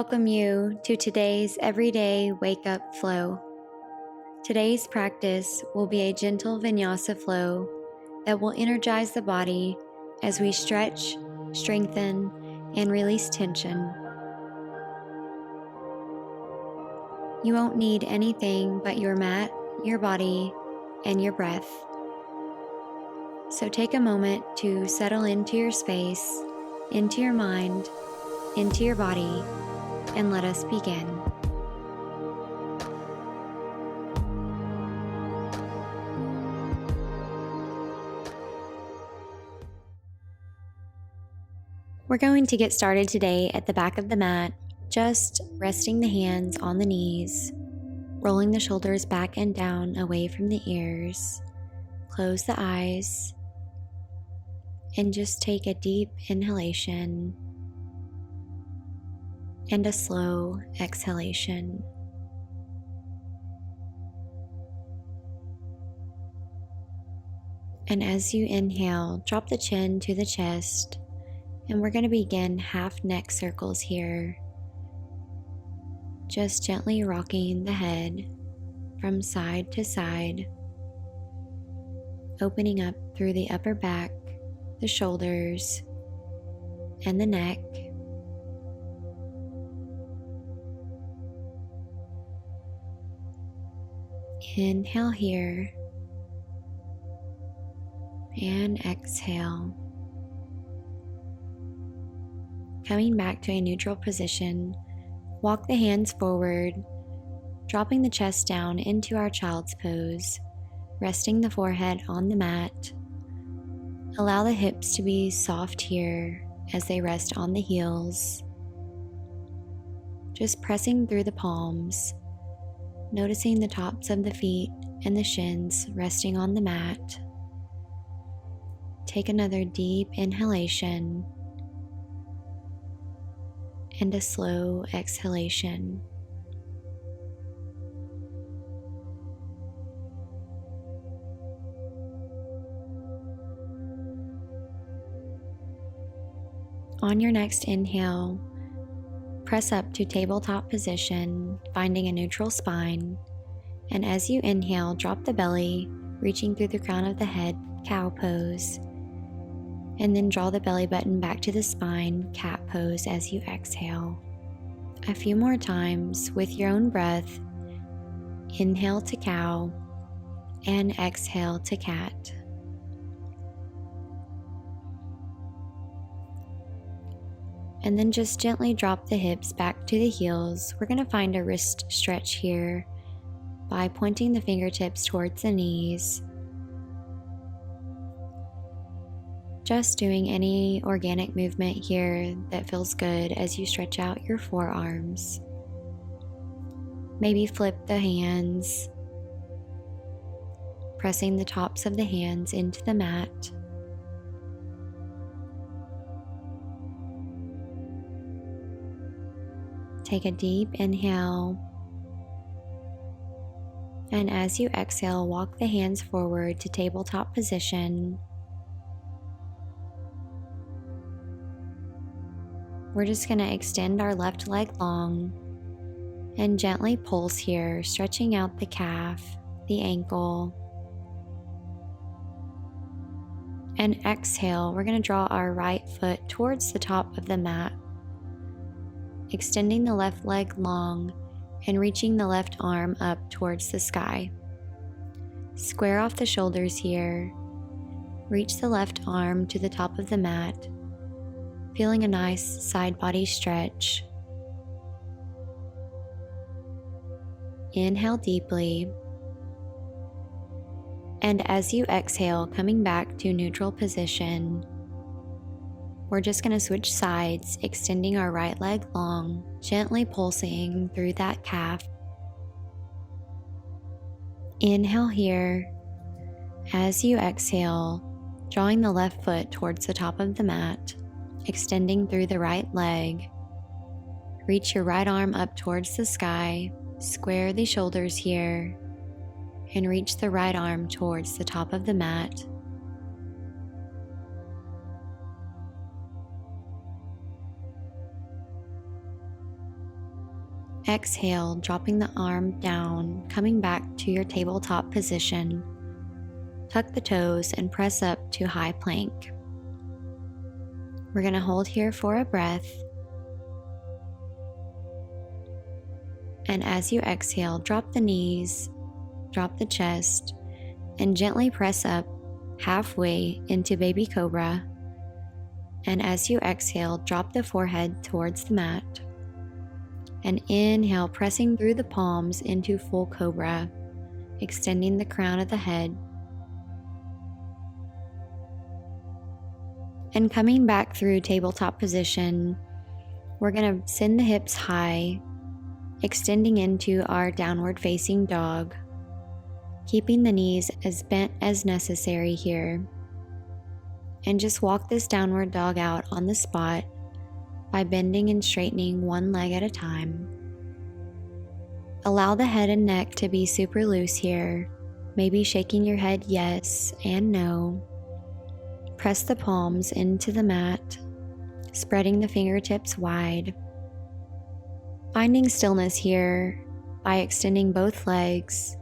welcome you to today's Everyday Wake Up Flow. Today's practice will be a gentle Vinyasa flow that will energize the body as we stretch, strengthen, and release tension. You won't need anything but your mat, your body, and your breath. So take a moment to settle into your space, into your mind, into your body, and let us begin. We're going to get started today at the back of the mat, just resting the hands on the knees, rolling the shoulders back and down away from the ears. Close the eyes and just take a deep inhalation and a slow exhalation. And as you inhale, drop the chin to the chest, and we're going to begin half neck circles here. Just gently rocking the head from side to side, opening up through the upper back, the shoulders, and the neck. Inhale here and exhale. Coming back to a neutral position, walk the hands forward, dropping the chest down into our child's pose, resting the forehead on the mat. Allow the hips to be soft here as they rest on the heels. Just pressing through the palms, noticing the tops of the feet and the shins resting on the mat. Take another deep inhalation and a slow exhalation. On your next inhale, press up to tabletop position, finding a neutral spine. And as you inhale, drop the belly, reaching through the crown of the head, cow pose. And then draw the belly button back to the spine, cat pose as you exhale. A few more times with your own breath. Inhale to cow and exhale to cat. And then just gently drop the hips back to the heels. We're going to find a wrist stretch here by pointing the fingertips towards the knees. Just doing any organic movement here that feels good as you stretch out your forearms. Maybe flip the hands, pressing the tops of the hands into the mat. Take a deep inhale, and as you exhale, walk the hands forward to tabletop position. We're just going to extend our left leg long and gently pulse here, stretching out the calf, the ankle. And exhale, we're going to draw our right foot towards the top of the mat, extending the left leg long and reaching the left arm up towards the sky. Square off the shoulders here. Reach the left arm to the top of the mat, feeling a nice side body stretch. Inhale deeply. And as you exhale, coming back to neutral position, we're just going to switch sides, extending our right leg long, gently pulsing through that calf. Inhale here. As you exhale, drawing the left foot towards the top of the mat, extending through the right leg. Reach your right arm up towards the sky, square the shoulders here, and reach the right arm towards the top of the mat. Exhale, dropping the arm down, coming back to your tabletop position. Tuck the toes and press up to high plank. We're going to hold here for a breath. And as you exhale, drop the knees, drop the chest, and gently press up halfway into baby cobra. And as you exhale, drop the forehead towards the mat. And inhale, pressing through the palms into full cobra, extending the crown of the head. And coming back through tabletop position, we're going to send the hips high, extending into our downward facing dog, keeping the knees as bent as necessary here. And just walk this downward dog out on the spot by bending and straightening one leg at a time. Allow the head and neck to be super loose here, maybe shaking your head yes and no. Press the palms into the mat, spreading the fingertips wide. Finding stillness here by extending both legs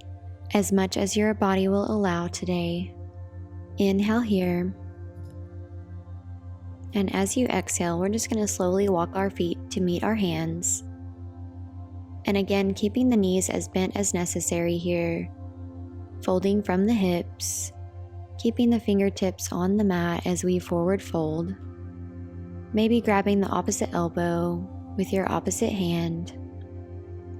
as much as your body will allow today. Inhale here. And as you exhale, we're just going to slowly walk our feet to meet our hands. And again, keeping the knees as bent as necessary here, folding from the hips, keeping the fingertips on the mat as we forward fold. Maybe grabbing the opposite elbow with your opposite hand,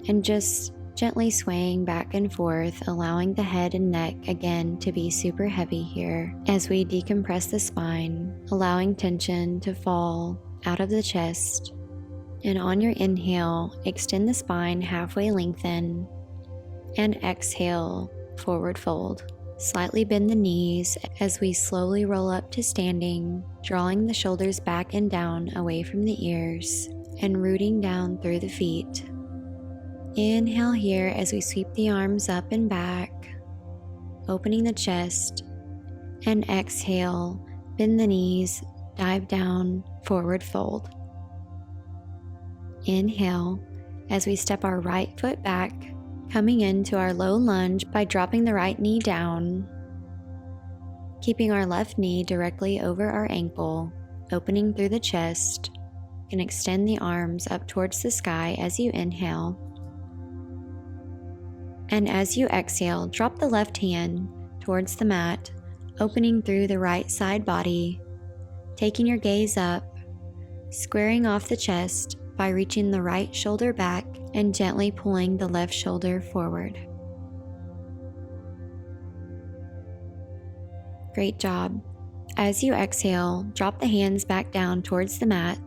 and just gently swaying back and forth, allowing the head and neck again to be super heavy here as we decompress the spine, allowing tension to fall out of the chest. And on your inhale, extend the spine halfway lengthen, and exhale, forward fold. Slightly bend the knees as we slowly roll up to standing, drawing the shoulders back and down away from the ears, and rooting down through the feet. Inhale here as we sweep the arms up and back, opening the chest, and exhale, bend the knees, dive down, forward fold. Inhale as we step our right foot back, coming into our low lunge by dropping the right knee down, keeping our left knee directly over our ankle, opening through the chest, and extend the arms up towards the sky as you inhale. And as you exhale, drop the left hand towards the mat, opening through the right side body, taking your gaze up, squaring off the chest by reaching the right shoulder back and gently pulling the left shoulder forward. Great job. As you exhale, drop the hands back down towards the mat,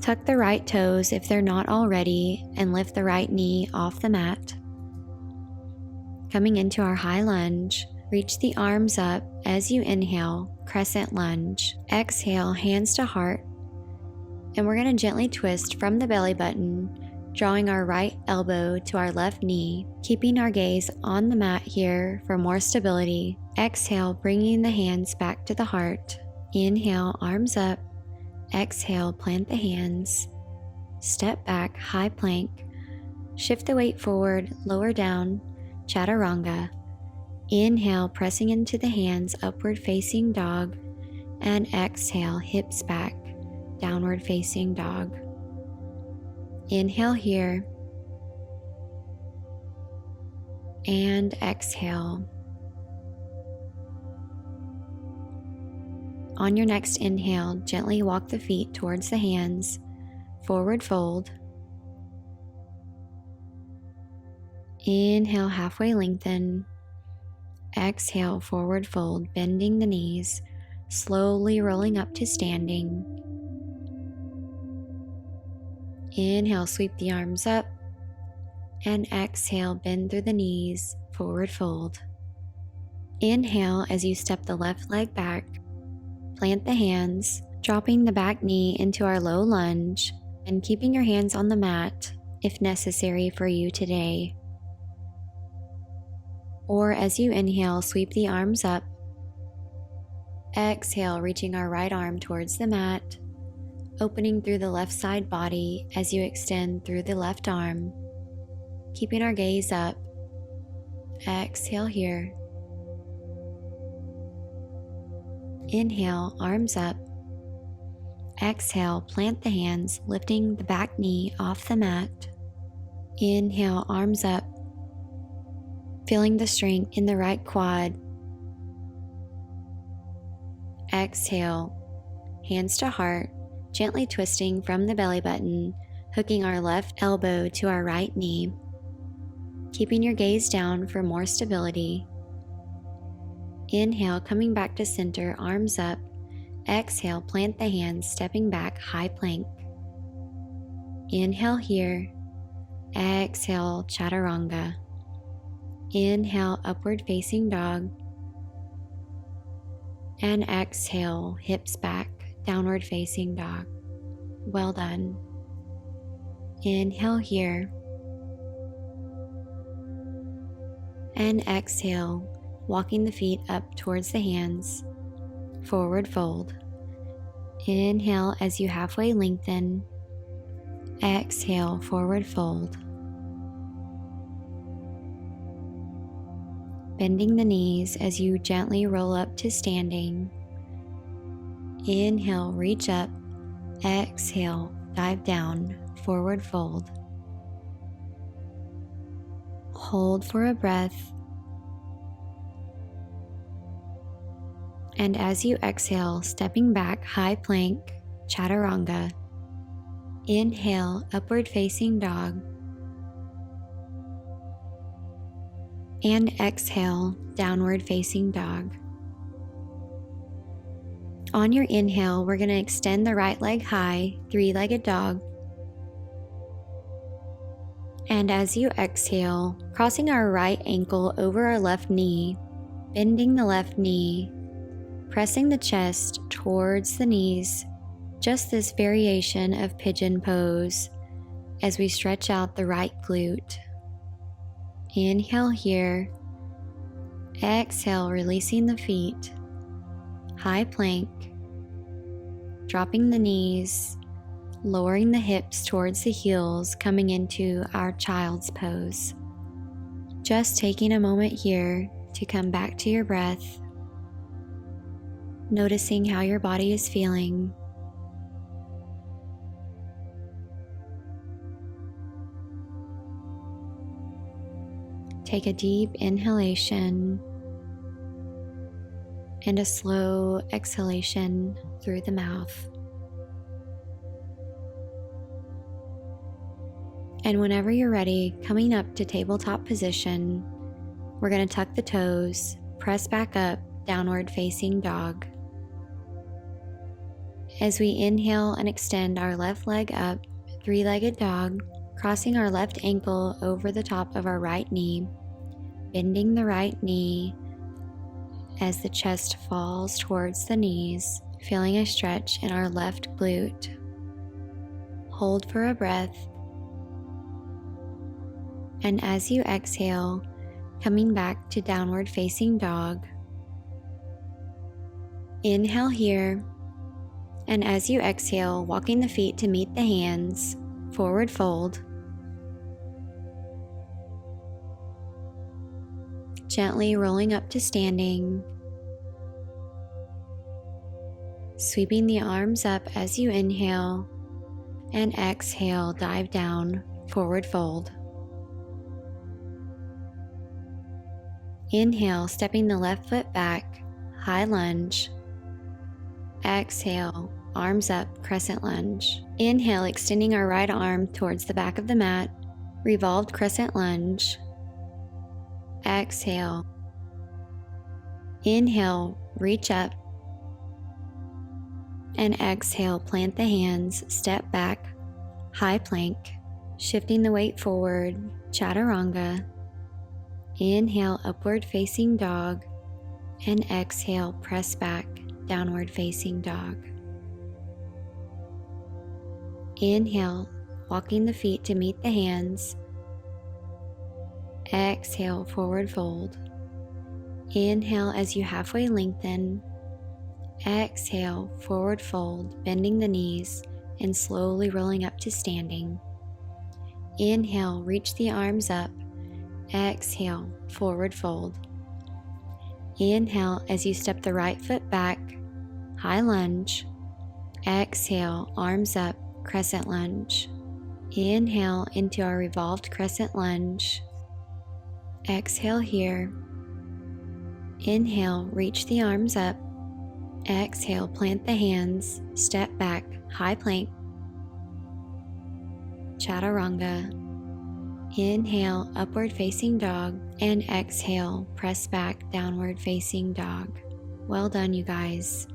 tuck the right toes if they're not already, and lift the right knee off the mat. Coming into our high lunge, reach the arms up as you inhale, crescent lunge. Exhale, hands to heart. And we're going to gently twist from the belly button, drawing our right elbow to our left knee, keeping our gaze on the mat here for more stability. Exhale, bringing the hands back to the heart. Inhale, arms up. Exhale, plant the hands. Step back, high plank. Shift the weight forward, lower down. Chaturanga. Inhale, pressing into the hands, upward facing dog, and exhale, hips back, downward facing dog. Inhale here, and exhale. On your next inhale, gently walk the feet towards the hands, forward fold. Inhale, halfway lengthen. Exhale, forward fold, bending the knees, slowly rolling up to standing. Inhale, sweep the arms up. And exhale, bend through the knees, forward fold. Inhale as you step the left leg back. Plant the hands, dropping the back knee into our low lunge, and keeping your hands on the mat if necessary for you today. Or as you inhale, sweep the arms up. Exhale, reaching our right arm towards the mat, opening through the left side body as you extend through the left arm. keeping our gaze up. Exhale here. Inhale, arms up. Exhale, plant the hands, lifting the back knee off the mat. Inhale, arms up. Feeling the strength in the right quad. Exhale, hands to heart, gently twisting from the belly button, hooking our left elbow to our right knee. Keeping your gaze down for more stability. Inhale, coming back to center, arms up. Exhale, plant the hands, stepping back, high plank. Inhale here. Exhale, chaturanga. Inhale, upward facing dog. And exhale, hips back, downward facing dog. Well done. Inhale here. And exhale, walking the feet up towards the hands, forward fold. Inhale as you halfway lengthen. Exhale, forward fold. Bending the knees as you gently roll up to standing. Inhale, reach up. Exhale, dive down, forward fold. Hold for a breath. And as you exhale, stepping back, high plank, chaturanga. Inhale, upward facing dog. And exhale, downward facing dog. On your inhale, we're going to extend the right leg high, three-legged dog. And as you exhale, crossing our right ankle over our left knee, bending the left knee, pressing the chest towards the knees, just this variation of pigeon pose as we stretch out the right glute. Inhale here. Exhale, releasing the feet. High plank. Dropping the knees, lowering the hips towards the heels, coming into our child's pose. Just taking a moment here to come back to your breath, noticing how your body is feeling. Take a deep inhalation and a slow exhalation through the mouth. And whenever you're ready, coming up to tabletop position, we're going to tuck the toes, press back up, downward facing dog. As we inhale and extend our left leg up, three-legged dog, crossing our left ankle over the top of our right knee, bending the right knee as the chest falls towards the knees, feeling a stretch in our left glute. Hold for a breath. And as you exhale, coming back to downward facing dog. Inhale here. And as you exhale, walking the feet to meet the hands, forward fold. Gently rolling up to standing. Sweeping the arms up as you inhale, and exhale, dive down, forward fold. Inhale, stepping the left foot back, high lunge. Exhale, arms up, crescent lunge. Inhale, extending our right arm towards the back of the mat, revolved crescent lunge. Exhale. Inhale, reach up. And exhale, plant the hands, step back, high plank, shifting the weight forward, chaturanga. Inhale, upward facing dog, and exhale, press back, downward facing dog. Inhale, walking the feet to meet the hands. Exhale, forward fold. Inhale as you halfway lengthen. Exhale, forward fold, bending the knees and slowly rolling up to standing. Inhale, reach the arms up. Exhale, forward fold. Inhale as you step the right foot back, high lunge. Exhale, arms up, crescent lunge. Inhale into our revolved crescent lunge. Exhale here. Inhale, reach the arms up. Exhale, plant the hands, step back, high plank. Chaturanga. Inhale, upward facing dog, and exhale, press back, downward facing dog. Well done, you guys.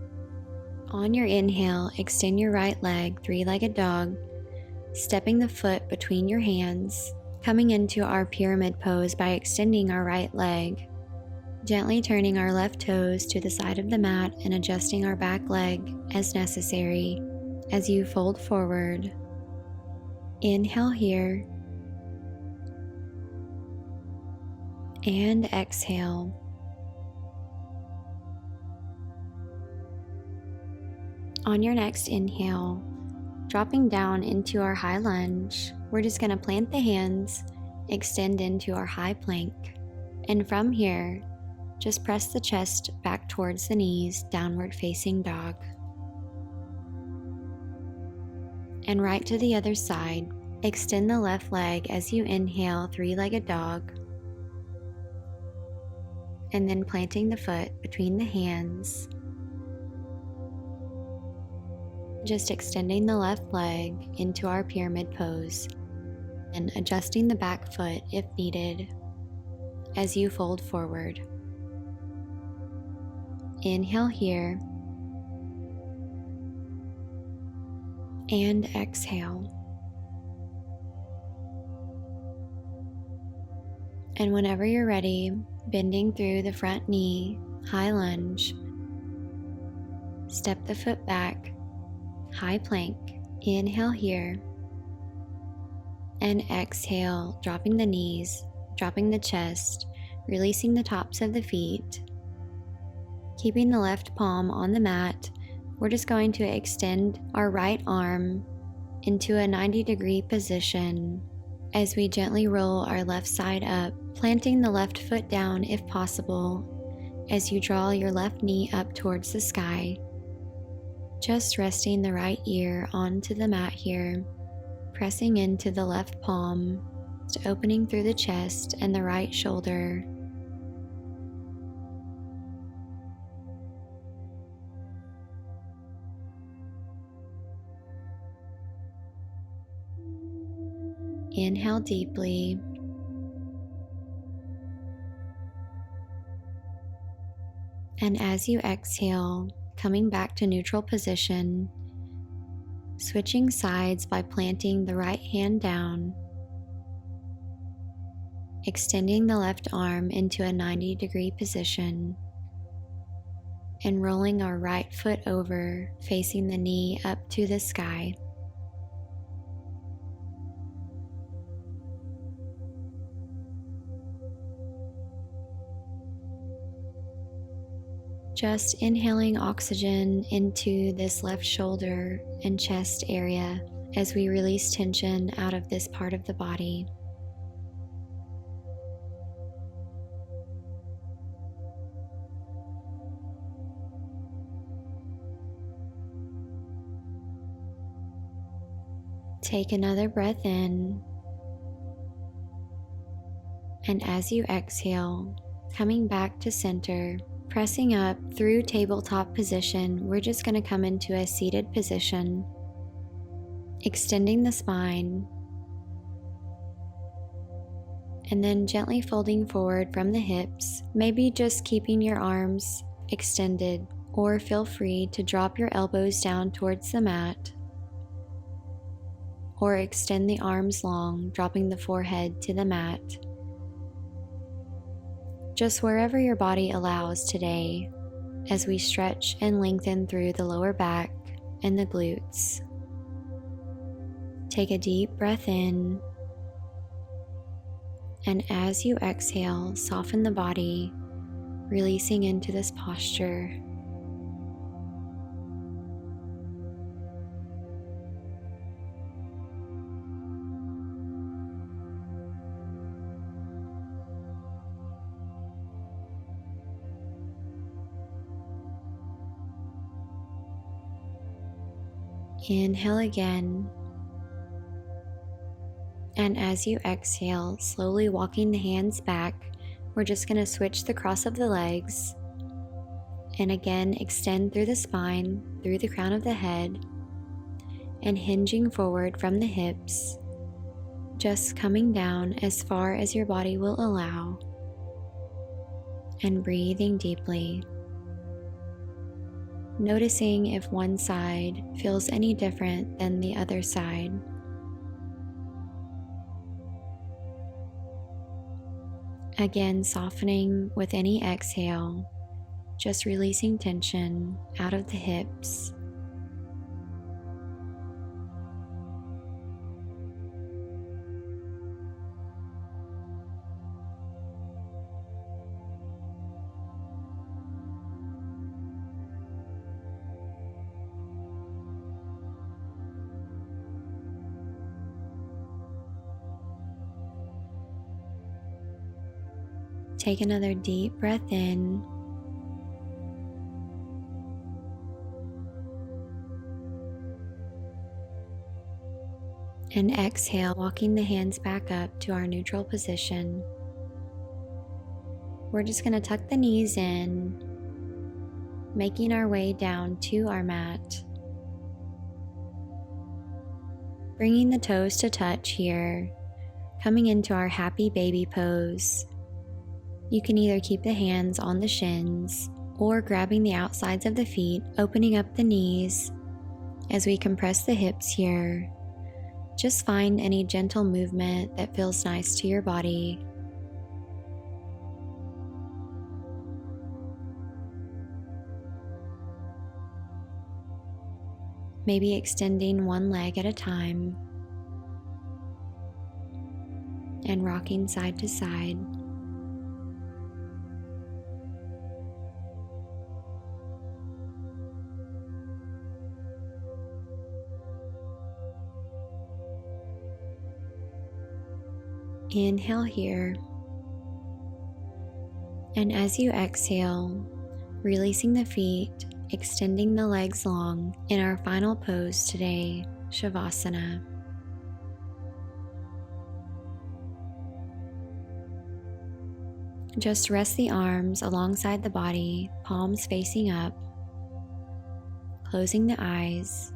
On your inhale, extend your right leg, three-legged dog, stepping the foot between your hands, coming into our pyramid pose by extending our right leg, gently turning our left toes to the side of the mat and adjusting our back leg as necessary as you fold forward. Inhale here, and exhale. On your next inhale, dropping down into our high lunge, we're just going to plant the hands, extend into our high plank, and from here, just press the chest back towards the knees, downward facing dog. And right to the other side, extend the left leg as you inhale, three-legged dog, and then planting the foot between the hands, just extending the left leg into our pyramid pose and adjusting the back foot if needed as you fold forward. Inhale here and exhale. And whenever you're ready, bending through the front knee, high lunge, step the foot back, high plank. Inhale here and exhale, dropping the knees, dropping the chest, releasing the tops of the feet. Keeping the left palm on the mat, we're just going to extend our right arm into a 90-degree position as we gently roll our left side up, planting the left foot down if possible as you draw your left knee up towards the sky. Just resting the right ear onto the mat here, pressing into the left palm, opening through the chest and the right shoulder. Inhale deeply. And as you exhale, coming back to neutral position, switching sides by planting the right hand down, extending the left arm into a 90-degree position, and rolling our right foot over, facing the knee up to the sky. Just inhaling oxygen into this left shoulder and chest area as we release tension out of this part of the body. Take another breath in, and as you exhale, coming back to center, pressing up through tabletop position, we're just going to come into a seated position, extending the spine, and then gently folding forward from the hips, maybe just keeping your arms extended, or feel free to drop your elbows down towards the mat, or extend the arms long, dropping the forehead to the mat. Just wherever your body allows today, as we stretch and lengthen through the lower back and the glutes. Take a deep breath in, and as you exhale, soften the body, releasing into this posture. Inhale again. And as you exhale, slowly walking the hands back, we're just going to switch the cross of the legs. And again, extend through the spine, through the crown of the head, and hinging forward from the hips, just coming down as far as your body will allow, and breathing deeply. Noticing if one side feels any different than the other side. Again, softening with any exhale, just releasing tension out of the hips. Take another deep breath in. And exhale, walking the hands back up to our neutral position. We're just going to tuck the knees in, making our way down to our mat. Bringing the toes to touch here, coming into our happy baby pose. You can either keep the hands on the shins or grabbing the outsides of the feet, opening up the knees as we compress the hips here. Just find any gentle movement that feels nice to your body. Maybe extending one leg at a time and rocking side to side. Inhale here, and as you exhale, releasing the feet, extending the legs long in our final pose today, Shavasana. Just rest the arms alongside the body, palms facing up, closing the eyes,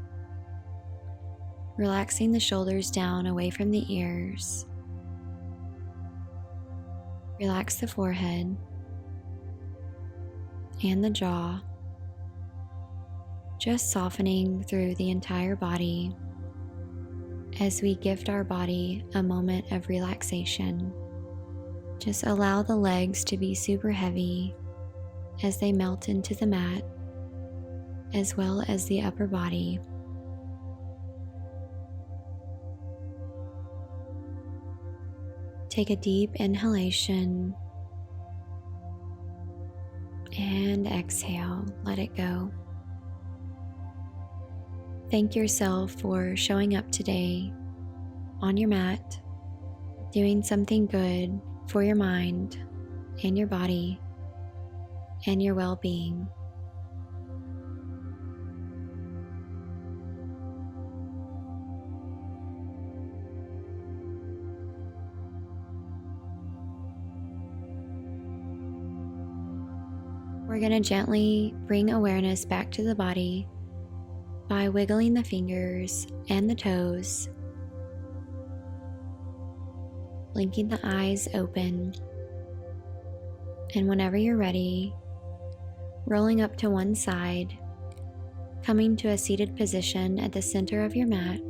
relaxing the shoulders down away from the ears. Relax the forehead and the jaw, just softening through the entire body as we gift our body a moment of relaxation. Just allow the legs to be super heavy as they melt into the mat, as well as the upper body. Take a deep inhalation and exhale, let it go. Thank yourself for showing up today on your mat, doing something good for your mind and your body and your well-being. We're going to gently bring awareness back to the body by wiggling the fingers and the toes, blinking the eyes open, and whenever you're ready, rolling up to one side, coming to a seated position at the center of your mat.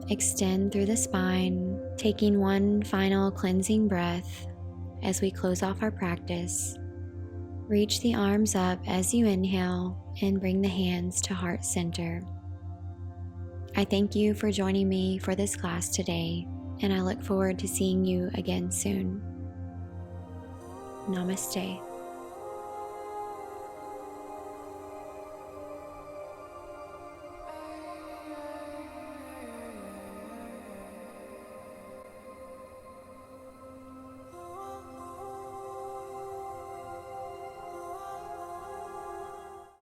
Extend through the spine, taking one final cleansing breath as we close off our practice. Reach the arms up as you inhale and bring the hands to heart center. I thank you for joining me for this class today, and I look forward to seeing you again soon. Namaste.